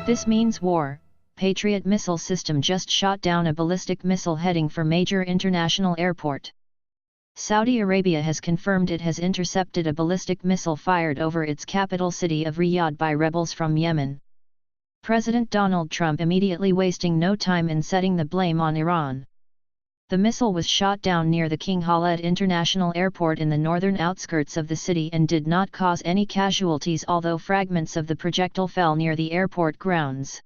This means war. Patriot missile system just shot down a ballistic missile heading for major international airport. Saudi Arabia has confirmed it has intercepted a ballistic missile fired over its capital city of Riyadh by rebels from Yemen. President Donald Trump immediately wasting no time in setting the blame on Iran. The missile was shot down near the King Khaled International Airport in the northern outskirts of the city and did not cause any casualties, although fragments of the projectile fell near the airport grounds.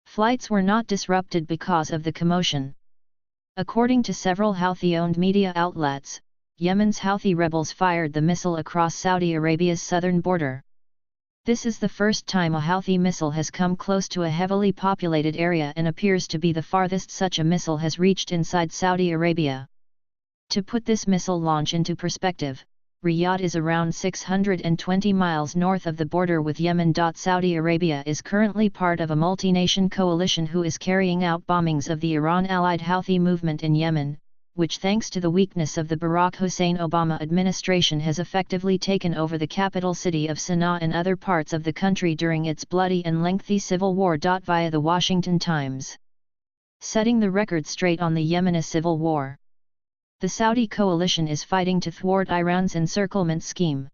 Flights were not disrupted because of the commotion. According to several Houthi-owned media outlets, Yemen's Houthi rebels fired the missile across Saudi Arabia's southern border. This is the first time a Houthi missile has come close to a heavily populated area and appears to be the farthest such a missile has reached inside Saudi Arabia. To put this missile launch into perspective, Riyadh is around 620 miles north of the border with Yemen. Saudi Arabia is currently part of a multi-nation coalition who is carrying out bombings of the Iran-allied Houthi movement in Yemen, which thanks to the weakness of the Barack Hussein Obama administration has effectively taken over the capital city of Sana'a and other parts of the country during its bloody and lengthy civil war. Via the Washington Times. Setting the record straight on the Yemeni civil war. The Saudi coalition is fighting to thwart Iran's encirclement scheme.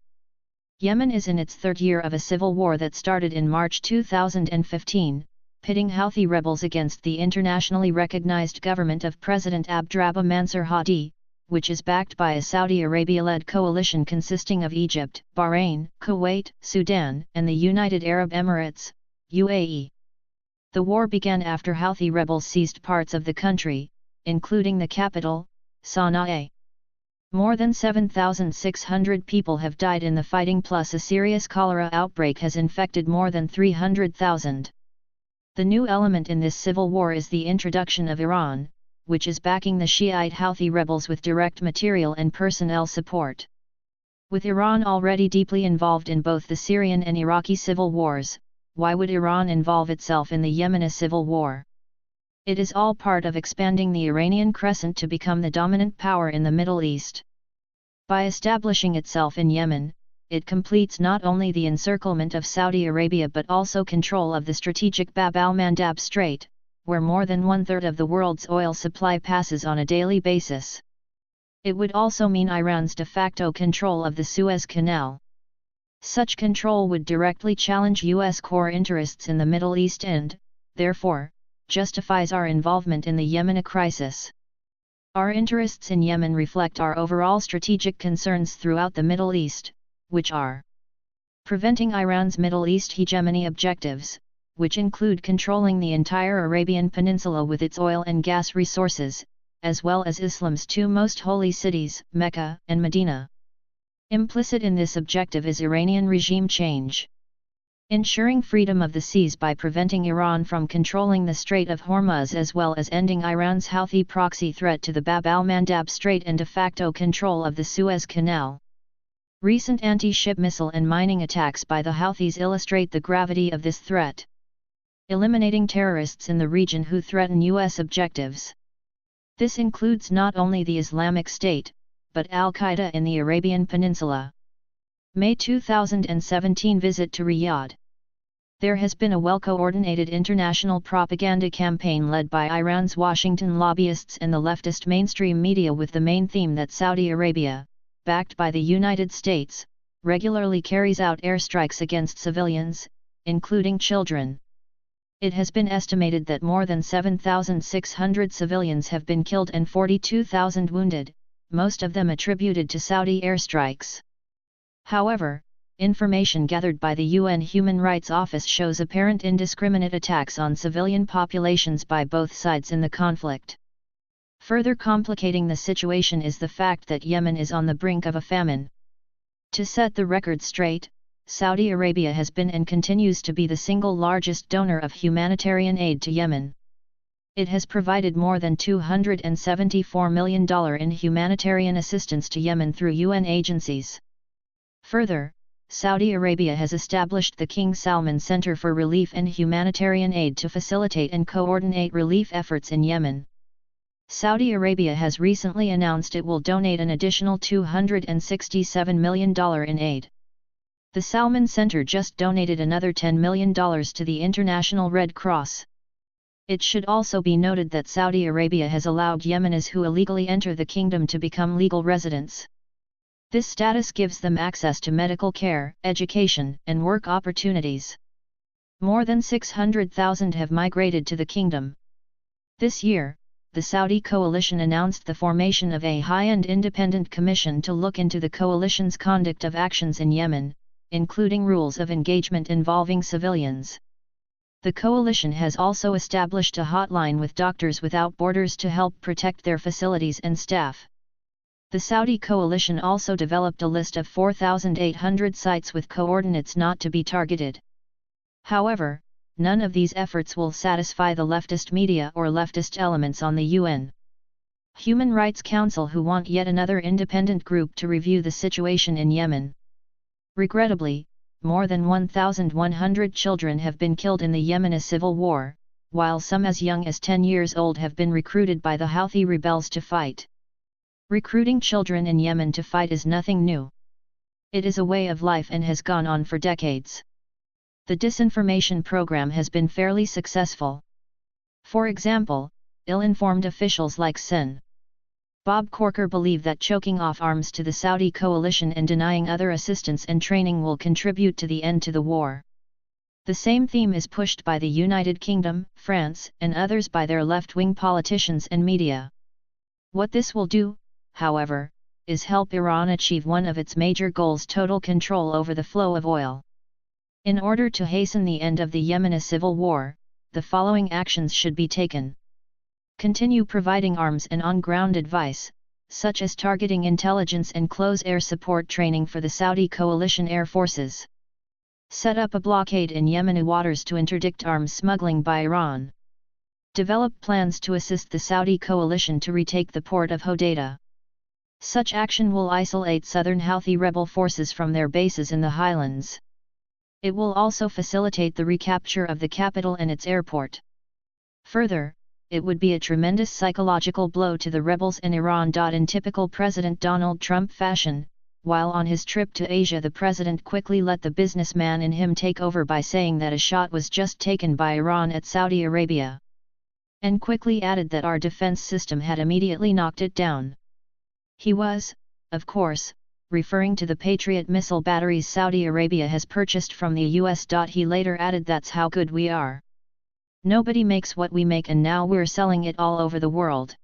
Yemen is in its third year of a civil war that started in March 2015, pitting Houthi rebels against the internationally recognized government of President Abdrabbuh Mansur Hadi, which is backed by a Saudi Arabia-led coalition consisting of Egypt, Bahrain, Kuwait, Sudan, and the United Arab Emirates, UAE. The war began after Houthi rebels seized parts of the country, including the capital, Sana'a. More than 7,600 people have died in the fighting, plus a serious cholera outbreak has infected more than 300,000. The new element in this civil war is the introduction of Iran, which is backing the Shiite Houthi rebels with direct material and personnel support. With Iran already deeply involved in both the Syrian and Iraqi civil wars, why would Iran involve itself in the Yemeni civil war? It is all part of expanding the Iranian crescent to become the dominant power in the Middle East. By establishing itself in Yemen, it completes not only the encirclement of Saudi Arabia but also control of the strategic Bab al-Mandab Strait, where more than one-third of the world's oil supply passes on a daily basis. It would also mean Iran's de facto control of the Suez Canal. Such control would directly challenge U.S. core interests in the Middle East and, therefore, justifies our involvement in the Yemeni crisis. Our interests in Yemen reflect our overall strategic concerns throughout the Middle East, which are preventing Iran's Middle East hegemony objectives, which include controlling the entire Arabian Peninsula with its oil and gas resources, as well as Islam's two most holy cities, Mecca and Medina. Implicit in this objective is Iranian regime change. Ensuring freedom of the seas by preventing Iran from controlling the Strait of Hormuz, as well as ending Iran's Houthi proxy threat to the Bab al-Mandab Strait and de facto control of the Suez Canal. Recent anti-ship missile and mining attacks by the Houthis illustrate the gravity of this threat. Eliminating terrorists in the region who threaten U.S. objectives. This includes not only the Islamic State, but Al-Qaeda in the Arabian Peninsula. May 2017 visit to Riyadh. There has been a well-coordinated international propaganda campaign led by Iran's Washington lobbyists and the leftist mainstream media with the main theme that Saudi Arabia, backed by the United States, regularly carries out airstrikes against civilians, including children. It has been estimated that more than 7,600 civilians have been killed and 42,000 wounded, most of them attributed to Saudi airstrikes. However, information gathered by the UN Human Rights Office shows apparent indiscriminate attacks on civilian populations by both sides in the conflict. Further complicating the situation is the fact that Yemen is on the brink of a famine. To set the record straight, Saudi Arabia has been and continues to be the single largest donor of humanitarian aid to Yemen. It has provided more than $274 million in humanitarian assistance to Yemen through UN agencies. Further, Saudi Arabia has established the King Salman Center for Relief and Humanitarian Aid to facilitate and coordinate relief efforts in Yemen. Saudi Arabia has recently announced it will donate an additional $267 million in aid. The Salman Center just donated another $10 million to the International Red Cross. It should also be noted that Saudi Arabia has allowed Yemenis who illegally enter the kingdom to become legal residents. This status gives them access to medical care, education, and work opportunities. More than 600,000 have migrated to the kingdom. This year, the Saudi coalition announced the formation of a high-end independent commission to look into the coalition's conduct of actions in Yemen, including rules of engagement involving civilians. The coalition has also established a hotline with Doctors Without Borders to help protect their facilities and staff. The Saudi coalition also developed a list of 4,800 sites with coordinates not to be targeted. However, none of these efforts will satisfy the leftist media or leftist elements on the UN Human Rights Council, who want yet another independent group to review the situation in Yemen. Regrettably, more than 1,100 children have been killed in the Yemeni civil war, while some as young as 10 years old have been recruited by the Houthi rebels to fight. Recruiting children in Yemen to fight is nothing new. It is a way of life and has gone on for decades. The disinformation program has been fairly successful. For example, ill-informed officials like Sen. Bob Corker believe that choking off arms to the Saudi coalition and denying other assistance and training will contribute to the end to the war. The same theme is pushed by the United Kingdom, France, and others by their left-wing politicians and media. What this will do, however, is help Iran achieve one of its major goals: total control over the flow of oil. In order to hasten the end of the Yemeni civil war, the following actions should be taken. Continue providing arms and on-ground advice, such as targeting intelligence and close air support training for the Saudi coalition air forces. Set up a blockade in Yemeni waters to interdict arms smuggling by Iran. Develop plans to assist the Saudi coalition to retake the port of Hodeidah. Such action will isolate southern Houthi rebel forces from their bases in the highlands. It will also facilitate the recapture of the capital and its airport. Further, it would be a tremendous psychological blow to the rebels in Iran. In typical President Donald Trump fashion, while on his trip to Asia, the president quickly let the businessman in him take over by saying that a shot was just taken by Iran at Saudi Arabia. And quickly added that our defense system had immediately knocked it down. He was, of course, referring to the Patriot missile batteries Saudi Arabia has purchased from the US. He later added, "That's how good we are. Nobody makes what we make, and now we're selling it all over the world."